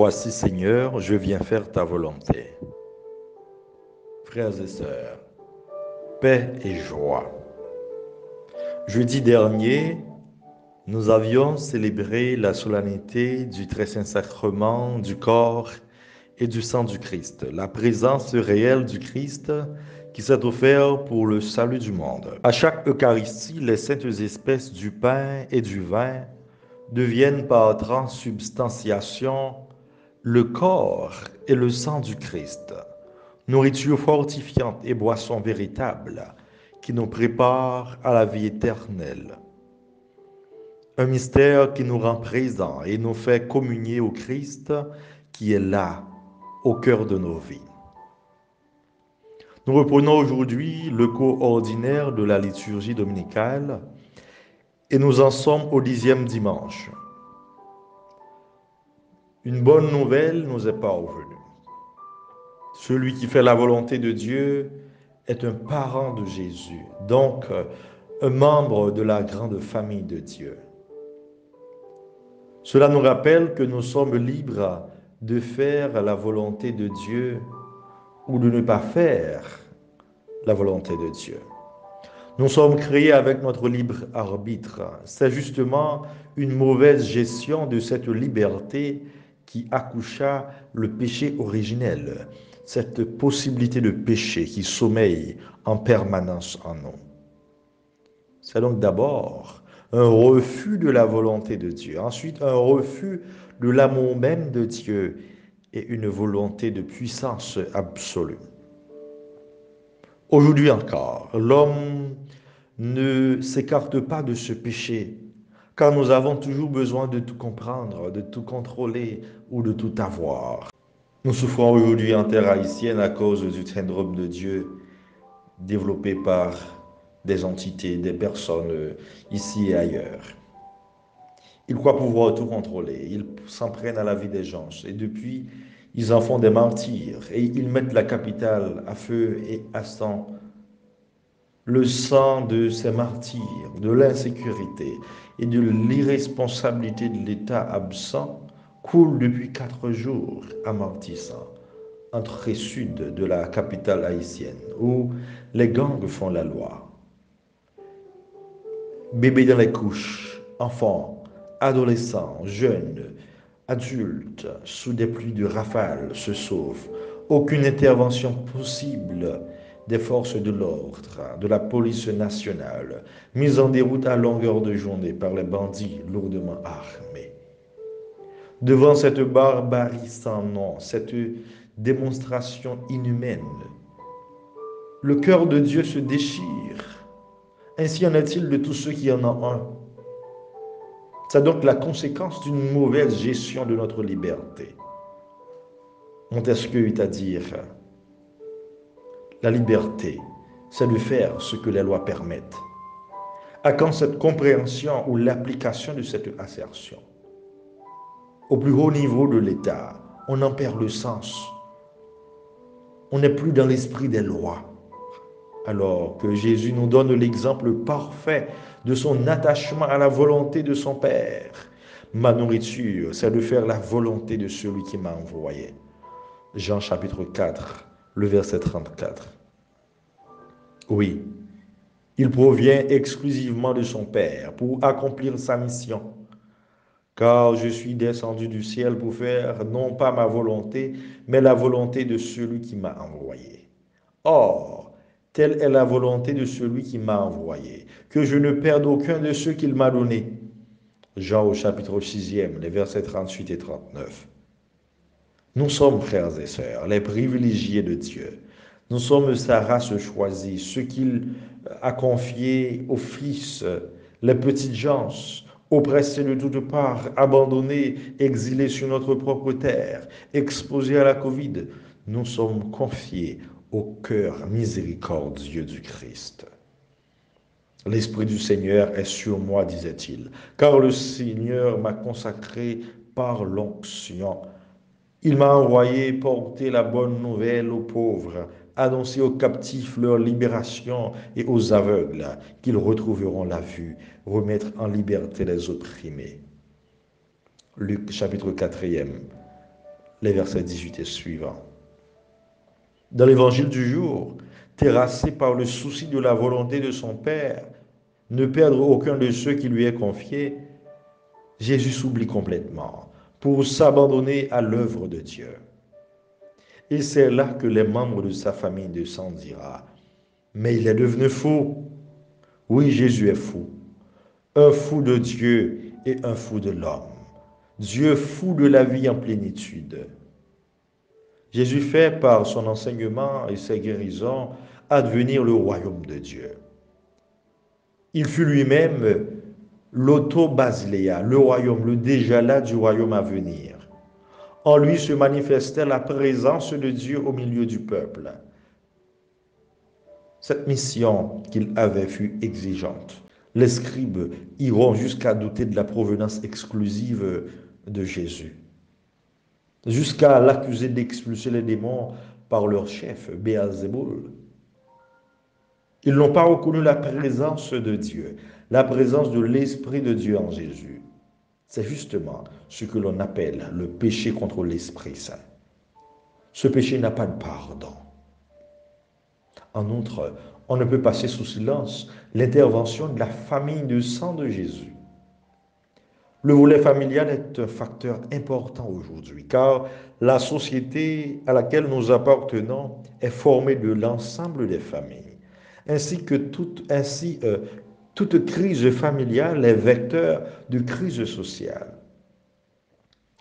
Voici Seigneur, je viens faire ta volonté. Frères et sœurs, paix et joie. Jeudi dernier, nous avions célébré la solennité du très saint sacrement du corps et du sang du Christ, la présence réelle du Christ qui s'est offert pour le salut du monde. À chaque Eucharistie, les saintes espèces du pain et du vin deviennent par transsubstantiation le corps et le sang du Christ, nourriture fortifiante et boisson véritable qui nous prépare à la vie éternelle. Un mystère qui nous rend présents et nous fait communier au Christ qui est là, au cœur de nos vies. Nous reprenons aujourd'hui le cours ordinaire de la liturgie dominicale et nous en sommes au 10e dimanche. Une bonne nouvelle nous est parvenue. Celui qui fait la volonté de Dieu est un parent de Jésus, donc un membre de la grande famille de Dieu. Cela nous rappelle que nous sommes libres de faire la volonté de Dieu ou de ne pas faire la volonté de Dieu. Nous sommes créés avec notre libre arbitre. C'est justement une mauvaise gestion de cette liberté qui accoucha le péché originel, cette possibilité de péché qui sommeille en permanence en nous. C'est donc d'abord un refus de la volonté de Dieu, ensuite un refus de l'amour même de Dieu et une volonté de puissance absolue. Aujourd'hui encore, l'homme ne s'écarte pas de ce péché, car nous avons toujours besoin de tout comprendre, de tout contrôler ou de tout avoir. Nous souffrons aujourd'hui en terre haïtienne à cause du syndrome de Dieu développé par des entités, des personnes ici et ailleurs. Ils croient pouvoir tout contrôler, ils s'en prennent à la vie des gens et depuis, ils en font des martyrs et ils mettent la capitale à feu et à sang. Le sang de ces martyrs, de l'insécurité et de l'irresponsabilité de l'État absent coule depuis 4 jours amortissant, entrée sud de la capitale haïtienne, où les gangs font la loi. Bébés dans les couches, enfants, adolescents, jeunes, adultes, sous des pluies de rafales, se sauvent. Aucune intervention possible des forces de l'ordre, de la police nationale, mise en déroute à longueur de journée par les bandits lourdement armés. Devant cette barbarie sans nom, cette démonstration inhumaine, le cœur de Dieu se déchire. Ainsi en est-il de tous ceux qui en ont un. C'est donc la conséquence d'une mauvaise gestion de notre liberté. Montesquieu eut à dire, la liberté, c'est de faire ce que les lois permettent. À quand cette compréhension ou l'application de cette assertion? Au plus haut niveau de l'État, on en perd le sens. On n'est plus dans l'esprit des lois. Alors que Jésus nous donne l'exemple parfait de son attachement à la volonté de son Père. Ma nourriture, c'est de faire la volonté de celui qui m'a envoyé. Jean chapitre 4, le verset 34. Oui, il provient exclusivement de son Père pour accomplir sa mission. Car je suis descendu du ciel pour faire non pas ma volonté, mais la volonté de celui qui m'a envoyé. Or, telle est la volonté de celui qui m'a envoyé, que je ne perde aucun de ceux qu'il m'a donnés. Jean au chapitre 6e, les versets 38 et 39. Nous sommes, frères et sœurs, les privilégiés de Dieu. Nous sommes sa race choisie, ceux qu'il a confiés au Fils, les petites gens, oppressés de toutes parts, abandonnés, exilés sur notre propre terre, exposés à la Covid. Nous sommes confiés au cœur miséricordieux du Christ. L'Esprit du Seigneur est sur moi, disait-il, car le Seigneur m'a consacré par l'onction. Il m'a envoyé porter la bonne nouvelle aux pauvres, annoncer aux captifs leur libération et aux aveugles qu'ils retrouveront la vue, remettre en liberté les opprimés. Luc chapitre 4e, les versets 18 et suivants. Dans l'évangile du jour, terrassé par le souci de la volonté de son Père, ne perdre aucun de ceux qui lui est confié, Jésus s'oublie complètement pour s'abandonner à l'œuvre de Dieu. Et c'est là que les membres de sa famille de sang dira, mais il est devenu fou. Oui, Jésus est fou. Un fou de Dieu et un fou de l'homme. Dieu fou de la vie en plénitude. Jésus fait par son enseignement et ses guérisons advenir le royaume de Dieu. Il fut lui-même l'auto-basiléa, le royaume, le déjà là du royaume à venir. En lui se manifestait la présence de Dieu au milieu du peuple. Cette mission qu'il avait fut exigeante. Les scribes iront jusqu'à douter de la provenance exclusive de Jésus, jusqu'à l'accuser d'expulser les démons par leur chef, Béelzéboul. Ils n'ont pas reconnu la présence de Dieu, la présence de l'Esprit de Dieu en Jésus. C'est justement ce que l'on appelle le péché contre l'Esprit Saint. Ce péché n'a pas de pardon. En outre, on ne peut passer sous silence l'intervention de la famille de sang de Jésus. Le volet familial est un facteur important aujourd'hui, car la société à laquelle nous appartenons est formée de l'ensemble des familles, ainsi que toute crise familiale est vecteur de crise sociale.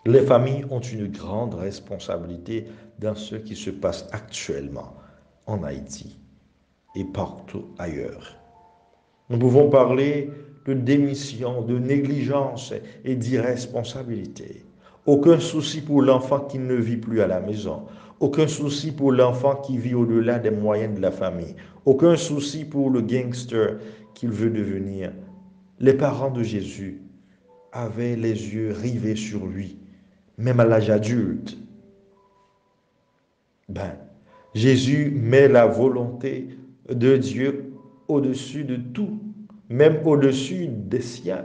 Les familles ont une grande responsabilité dans ce qui se passe actuellement en Haïti et partout ailleurs. Nous pouvons parler de démission, de négligence et d'irresponsabilité. Aucun souci pour l'enfant qui ne vit plus à la maison. Aucun souci pour l'enfant qui vit au-delà des moyens de la famille. Aucun souci pour le gangster qu'il veut devenir. Les parents de Jésus avaient les yeux rivés sur lui, même à l'âge adulte. Jésus met la volonté de Dieu au-dessus de tout, même au-dessus des siens.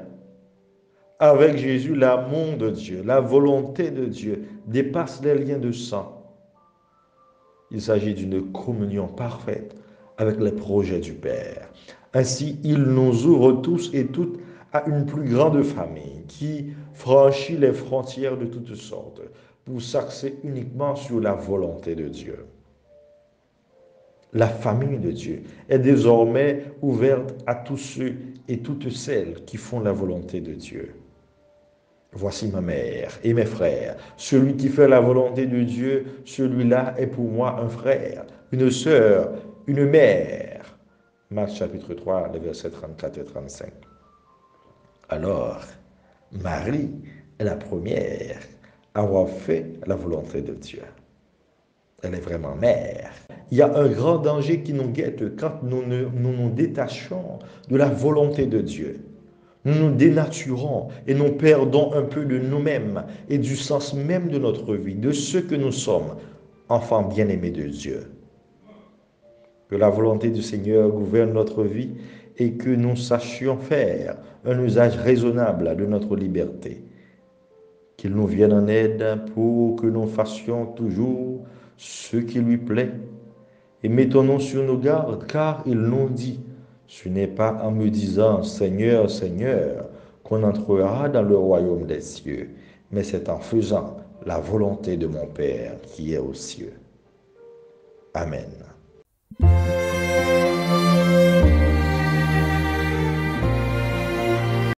Avec Jésus, l'amour de Dieu, la volonté de Dieu dépasse les liens de sang. Il s'agit d'une communion parfaite avec les projets du Père. Ainsi, il nous ouvre tous et toutes à une plus grande famille qui franchit les frontières de toutes sortes pour s'axer uniquement sur la volonté de Dieu. La famille de Dieu est désormais ouverte à tous ceux et toutes celles qui font la volonté de Dieu. Voici ma mère et mes frères. Celui qui fait la volonté de Dieu, celui-là est pour moi un frère, une sœur, une mère. Marc chapitre 3, les versets 34 et 35. Alors, Marie est la première à avoir fait la volonté de Dieu. Elle est vraiment mère. Il y a un grand danger qui nous guette quand nous détachons de la volonté de Dieu. Nous nous dénaturons et nous perdons un peu de nous-mêmes et du sens même de notre vie, de ce que nous sommes, enfants bien-aimés de Dieu. Que la volonté du Seigneur gouverne notre vie et que nous sachions faire un usage raisonnable de notre liberté. Qu'il nous vienne en aide pour que nous fassions toujours ce qui lui plaît. Et mettons-nous sur nos gardes, car il nous dit, ce n'est pas en me disant Seigneur, Seigneur, qu'on entrera dans le royaume des cieux, mais c'est en faisant la volonté de mon Père qui est aux cieux. Amen.